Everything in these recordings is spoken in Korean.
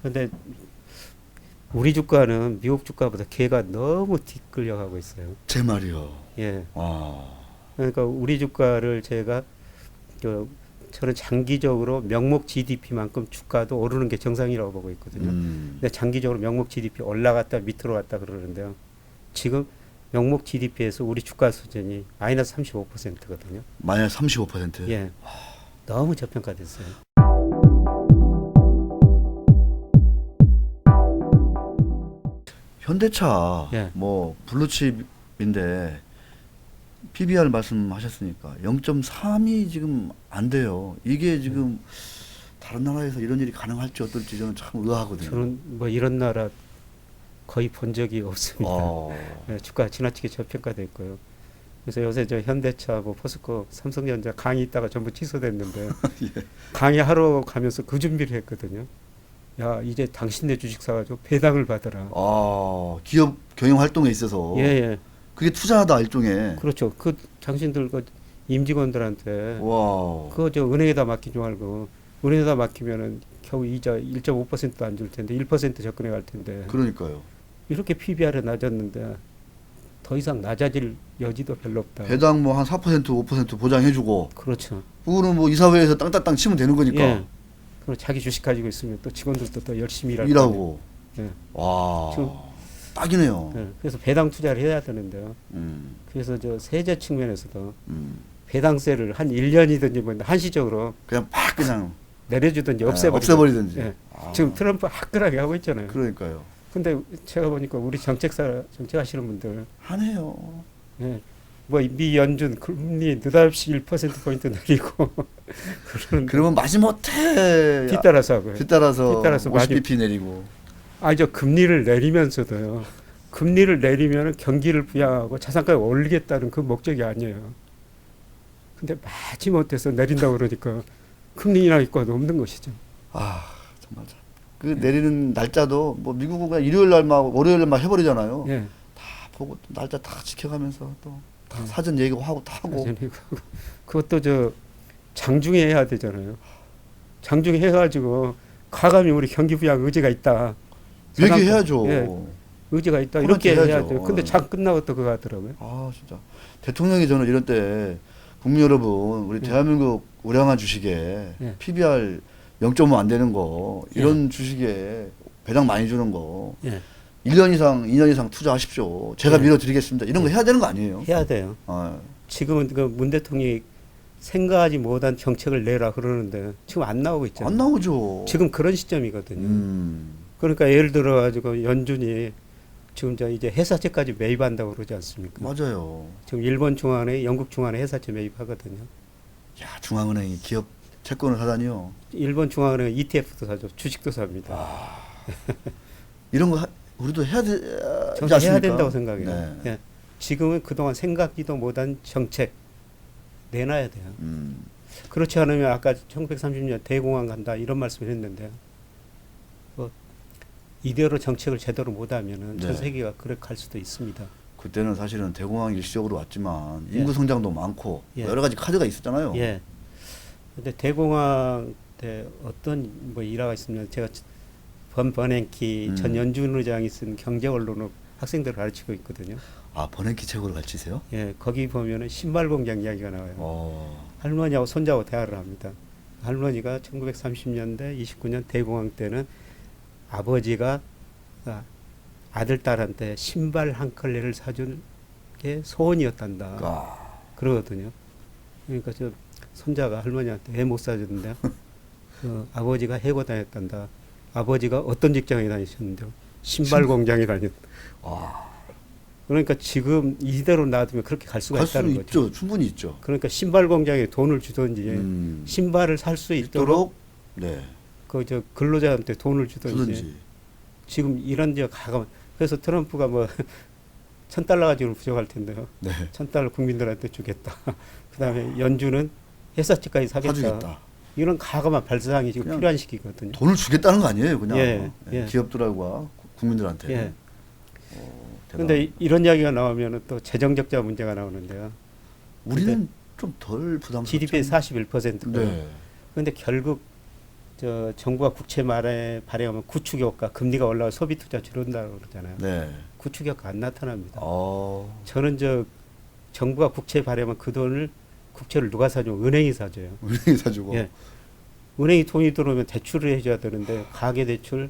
근데 우리 주가는 미국 주가보다 걔가 너무 뒤끌려가고 있어요. 제 말이요. 예. 아, 그러니까 우리 주가를 제가 저 저는 장기적으로 명목 GDP만큼 주가도 오르는 게 정상이라고 보고 있거든요. 근데 장기적으로 명목 GDP 올라갔다 밑으로 갔다 그러는데요. 지금 명목 GDP에서 우리 주가 수준이 마이너스 35%거든요. 마이너스 35%. 예. 너무 저평가됐어요. 현대차 예. 뭐 블루칩인데 PBR 말씀하셨으니까 0.3이 지금 안 돼요. 이게 지금 다른 나라에서 이런 일이 가능할지 어떨지 저는 참 의아하거든요. 저는 뭐 이런 나라 거의 본 적이 없습니다. 예, 주가 지나치게 저평가됐고요. 그래서 요새 저 현대차, 뭐 포스코, 삼성전자 강의 있다가 전부 취소됐는데 예. 강의하러 가면서 그 준비를 했거든요. 야, 이제 당신네 주식 사가지고 배당을 받아라. 기업 경영 활동에 있어서 예, 예. 그게 투자하다 일종의. 그렇죠. 그 당신들 그 임직원들한테 와. 그거 저 은행에다 맡기지 말고 은행에다 맡기면은 겨우 이자 1.5%도 안 줄 텐데 1% 접근해 갈 텐데 그러니까요. 이렇게 PBR이 낮았는데 더 이상 낮아질 여지도 별로 없다. 배당 뭐 한 4% 5% 보장해주고. 그렇죠. 그거는 뭐 이사회에서 땅땅땅 치면 되는 거니까. 예. 그리고 자기 주식 가지고 있으면 또 직원들도 더 열심히 일할 일하고. 예. 와. 지금- 딱이네요. 예. 그래서 배당 투자를 해야 되는데요. 음, 그래서 저 세제 측면에서도 음. 배당세를 한 1년이든지 뭐 한시적으로 그냥 팍 그냥 내려주든지 예, 없애버리든지. 없애버리든지. 예. 아, 지금 트럼프 화끈하게 하고 있잖아요. 그러니까요. 근데 제가 보니까 우리 정책하시는 분들, 하네요. 예. 뭐 미 연준 금리 느닷없이 1%포인트 내리고 그러는 그러면 마지못해 뒤따라서 하고요. 뒤따라서 뒤따라서 50bp 내리고. 저 금리를 내리면서도요. 금리를 내리면 경기를 부양하고 자산가를 올리겠다는 그 목적이 아니에요. 근데 마지못해서 내린다고 그러니까 금리 인하 효과도 없는 것이죠. 아 정말 그 내리는 날짜도 뭐 미국은 그냥 일요일 날만 월요일 날만 해버리잖아요. 예. 다 보고 또 날짜 다 지켜가면서 또 다 음. 사전 예고하고 다 하고. 사전이고. 그것도 저 장중에 해야 되잖아요. 장중에 해가지고 과감히 우리 경기 부양 의지가 있다. 얘기해야죠. 예, 의지가 있다. 코멘트 이렇게 해야 해야죠. 돼요. 근데 장 끝나고 또 그거 하더라고요. 아 진짜 대통령이 저는 이런 때 국민 여러분 우리 예. 대한민국 우량한 주식에 예. PBR 0.5 안 되는 거 이런 주식에 배당 많이 주는 거 예. 1년 이상 2년 이상 투자하십시오. 제가 예. 밀어드리겠습니다. 이런 거 해야 되는 거 아니에요? 해야 돼요. 아, 지금은 그 문 대통령이 생각하지 못한 정책을 내라 그러는데 지금 안 나오고 있잖아요. 안 나오죠. 지금 그런 시점이거든요. 음, 그러니까 예를 들어 가지고 연준이 지금 저 이제 회사채까지 매입한다고 그러지 않습니까? 맞아요. 지금 일본 중앙은행, 영국 중앙은행 회사채 매입하거든요. 야 중앙은행이 기업 채권을 사다니요. 일본 중앙은행 ETF도 사죠. 주식도 삽니다. 이런 거 우리도 해야 되지 저는 않습니까? 해야 된다고 생각해요. 네. 예. 지금은 그동안 생각지도 못한 정책 내놔야 돼요. 음, 그렇지 않으면 아까 1930년 대공황 간다 이런 말씀을 했는데 뭐 이대로 정책을 제대로 못하면은 전 네. 세계가 그렇게 갈 수도 있습니다. 그때는 사실은 대공황 일시적으로 왔지만 예. 인구 성장도 많고 예. 여러 가지 카드가 있었잖아요. 예. 근데 대공황 때 어떤 뭐 일화가 있으면 제가 버냉키 전 연준 의장이 쓴 경제 언론을 학생들을 가르치고 있거든요. 아 버냉키 책으로 가르치세요? 예, 거기 보면은 신발 공장 이야기가 나와요. 어, 할머니하고 손자하고 대화를 합니다. 할머니가 1930년대 29년 대공황 때는 아버지가 아들 딸한테 신발 한 컬레를 사준 게 소원이었단다. 아, 그러거든요. 그러니까 저 손자가 할머니한테 왜 못 사줬는데 아버지가 해고 다녔단다. 아버지가 어떤 직장에 다니셨는데요? 신발 공장에 다녔다. 와, 그러니까 지금 이대로 놔두면 그렇게 갈 수가 갈 수 있다는 거죠. 있죠. 충분히 있죠. 그러니까 신발 공장에 돈을 주든지 신발을 살 수 있도록 있도록 네 그 저 근로자한테 돈을 주든지 주든지. 지금 이런 저 가감 그래서 트럼프가 뭐 $1,000 가지고 부족할 텐데요. 네 1,000달러 국민들한테 주겠다. 그다음에 연준은 회사채까지 사겠다. 사주겠다. 이런 가감한 발상이 지금 그냥 필요한 시기거든요. 돈을 주겠다는 거 아니에요, 그냥 예, 예. 기업들과 국민들한테. 예. 대단합니다. 근데 이런 이야기가 나오면은 또 재정 적자 문제가 나오는데요. 우리는 좀 덜 부담스럽죠. GDP의 41%거든요. 네. 근데 결국 저 정부가 국채 발행하면 구축 효과, 금리가 올라가 소비 투자 줄는다고 그러잖아요. 네. 구축 효과 안 나타납니다. 어. 저는 저 정부가 국채 발행하면 그 돈을 국채를 누가 사줘? 은행이 사줘요. 은행이 사주고 예. 은행이 돈이 들어오면 대출을 해줘야 되는데 가계 대출,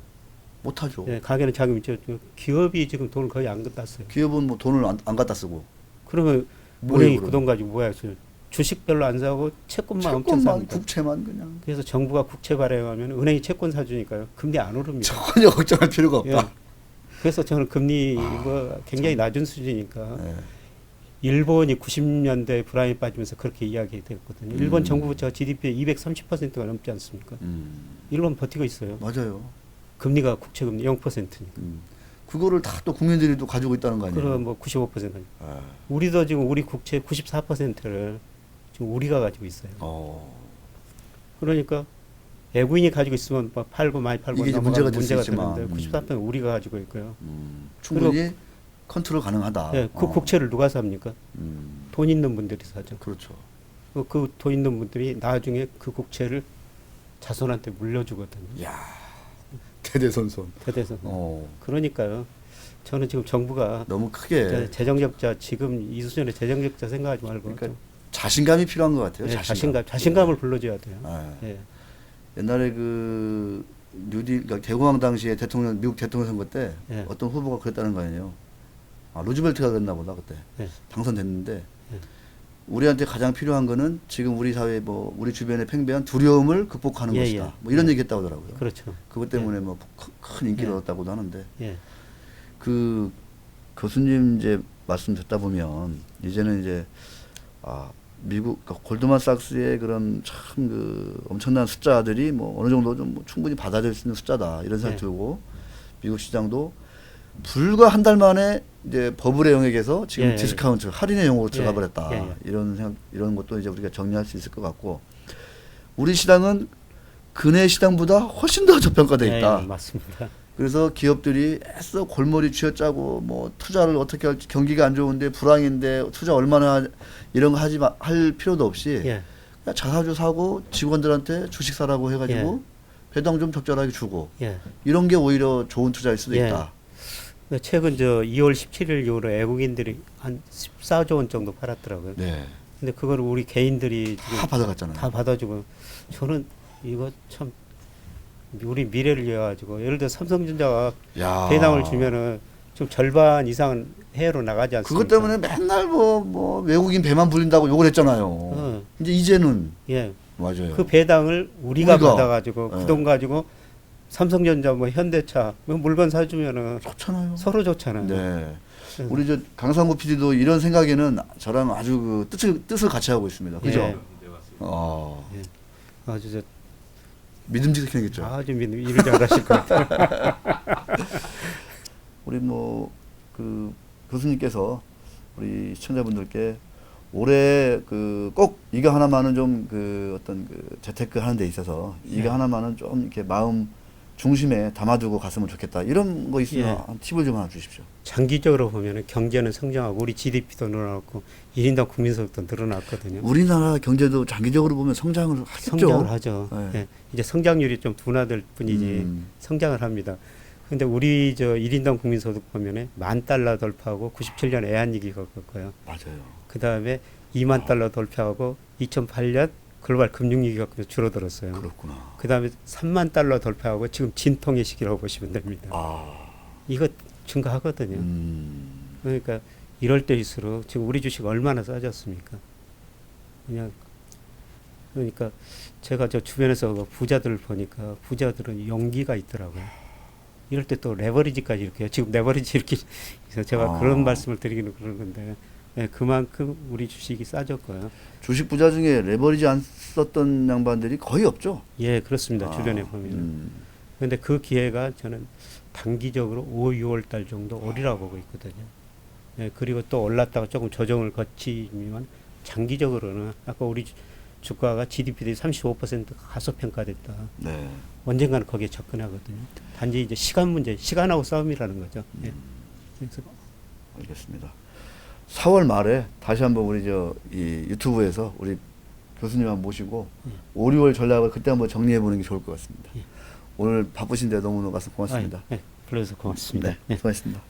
못하죠. 예, 가계는 자금 있죠. 기업이 지금 돈을 거의 안 갖다 써요. 기업은 뭐 돈을 안 갖다 쓰고 그러면 뭐예요, 은행이 그럼? 그 돈 가지고 뭐야? 주식 별로 안 사고 채권만 엄청 채권만 삽니다. 국채만 그냥 그래서 정부가 국채 발행하면 은행이 채권 사주니까요. 금리 안 오릅니다. 전혀 걱정할 필요가 없다. 예. 그래서 저는 금리 뭐 굉장히 낮은 수준이니까 네. 일본이 90년대 브라인 빠지면서 그렇게 이야기됐거든요. 일본 정부 부채가 GDP의 230%가 넘지 않습니까? 일본 버티고 있어요. 맞아요. 금리가 국채 금리 0%니까. 그거를 다 또 국민들이 또 가지고 있다는 거 아니에요? 그럼 뭐 95%니까. 아. 우리도 지금 우리 국채 94%를 지금 우리가 가지고 있어요. 그러니까 외국인이 가지고 있으면 뭐 팔고 많이 팔고 이게 이제 넘어가면 문제가 될 수 있지만, 되는데 94%는 우리가 가지고 있고요. 충분히 컨트롤 가능하다. 예, 그 국채를 누가 삽니까? 돈 있는 분들이 사죠. 그렇죠. 그 돈 있는 분들이 나중에 그 국채를 자손한테 물려주거든요. 야 대대손손. 대대손. 그러니까요. 저는 지금 정부가 너무 크게 재정적자 지금 이 수준의 재정적자 생각하지 말고 그러니까 자신감이 필요한 것 같아요. 네, 자신감을 불러줘야 돼요. 예. 옛날에 그 뉴딜 그러니까 대공황 당시에 미국 대통령 선거 때 예. 어떤 후보가 그랬다는 거 아니에요. 루즈벨트가 그랬나 보다 그때 예. 당선됐는데 우리한테 가장 필요한 거는 지금 우리 사회 뭐 우리 주변에 팽배한 두려움을 극복하는 예, 것이다. 예. 뭐 이런 얘기했다고 하더라고요. 그렇죠. 그것 때문에 뭐 큰 인기를 예. 얻었다고도 하는데 예. 그 교수님 이제 말씀 듣다 보면 이제는 이제 미국 그러니까 골드만삭스의 그런 참 그 엄청난 숫자들이 뭐 어느 정도 좀 충분히 받아들일 수 있는 숫자다 이런 생각 예. 들고 미국 시장도 불과 한 달 만에 이제 버블의 영역에서 지금 예, 디스카운트 할인의 영역으로 들어가 예, 버렸다 예. 이런 생각 이런 것도 이제 우리가 정리할 수 있을 것 같고 우리 시장은 근해 시장보다 훨씬 더 저평가돼 있다. 예, 맞습니다. 그래서 기업들이 애써 골머리 쥐어짜고 뭐 투자를 어떻게 할지 경기가 안 좋은데 불황인데 투자 얼마나 이런 거 할 필요도 없이 예. 그냥 자사주 사고 직원들한테 주식 사라고 해가지고 배당 좀 적절하게 주고 예. 이런 게 오히려 좋은 투자일 수도 예. 있다. 최근 저 2월 17일 이후로 외국인들이 한 14조 원 정도 팔았더라고요. 네. 근데 그걸 우리 개인들이 지금 다 받아갔잖아요. 다 받아주고 저는 이거 참 우리 미래를 위해 가지고 예를 들어 삼성전자가 야. 배당을 주면은 좀 절반 이상은 해외로 나가지 않습니까? 그것 때문에 맨날 뭐 외국인 배만 불린다고 욕을 했잖아요. 이제는 예. 맞아요. 그 배당을 우리가 받아가지고 네. 그 돈 가지고 삼성전자 뭐 현대차 뭐 물건 사주면은 좋잖아요. 서로 좋잖아요. 네. 우리 저 강상구 PD도 이런 생각에는 저랑 아주 그 뜻을 같이 하고 있습니다. 그죠? 예. 어. 예. 아주 저 믿음직하게 생겼죠. 아주 일을 잘하실 것 같아요. 우리 뭐 그 교수님께서 우리 시청자분들께 올해 그 꼭 이거 하나만은 좀 그 어떤 그 재테크 하는 데 있어서 이거 하나만은 좀 이렇게 마음 중심에 담아두고 갔으면 좋겠다. 이런 거 있으면 팁을 좀 하나 주십시오. 장기적으로 보면은 경제는 성장하고 우리 GDP도 늘어났고 1인당 국민소득도 늘어났거든요. 우리나라 경제도 장기적으로 보면 성장을 하겠죠. 성장을 하죠. 네. 예. 이제 성장률이 좀 둔화될 뿐이지 성장을 합니다. 근데 우리 저 1인당 국민소득 보면은 $10,000 돌파하고 97년 애한위기가 겪었고요. 맞아요. 그 다음에 $20,000 돌파하고 2008년 글로벌 금융위기가 줄어들었어요. 그렇구나. 그 다음에 $30,000 돌파하고 지금 진통의 시기라고 보시면 됩니다. 이거 증가하거든요. 그러니까 이럴 때일수록 지금 우리 주식 얼마나 싸졌습니까? 그러니까 제가 저 주변에서 부자들을 보니까 부자들은 용기가 있더라고요. 이럴 때 또 레버리지까지 이렇게 해요. 지금 레버리지 이렇게 해서 제가 그런 말씀을 드리기는 그런 건데 그만큼 우리 주식이 싸졌고요. 주식 부자 중에 레버리지 안 썼던 양반들이 거의 없죠. 예, 그렇습니다. 주변에 보면. 그런데 그 기회가 저는 단기적으로 5, 6월 달 정도 오리라고 보고 있거든요. 예, 그리고 또 올랐다가 조금 조정을 거치면 장기적으로는 아까 우리 주가가 GDP 대비 35% 가소평가됐다. 네. 언젠가는 거기에 접근하거든요. 단지 이제 시간 문제, 시간하고 싸움이라는 거죠. 예. 그래서 알겠습니다. 4월 말에 다시 한번 우리 이 유튜브에서 우리 교수님 한번 모시고 5, 6월 전략을 그때 한번 정리해 보는 게 좋을 것 같습니다. 오늘 바쁘신데 너무너무 말씀 고맙습니다. 불러주셔서 고맙습니다. 네, 수고하셨습니다.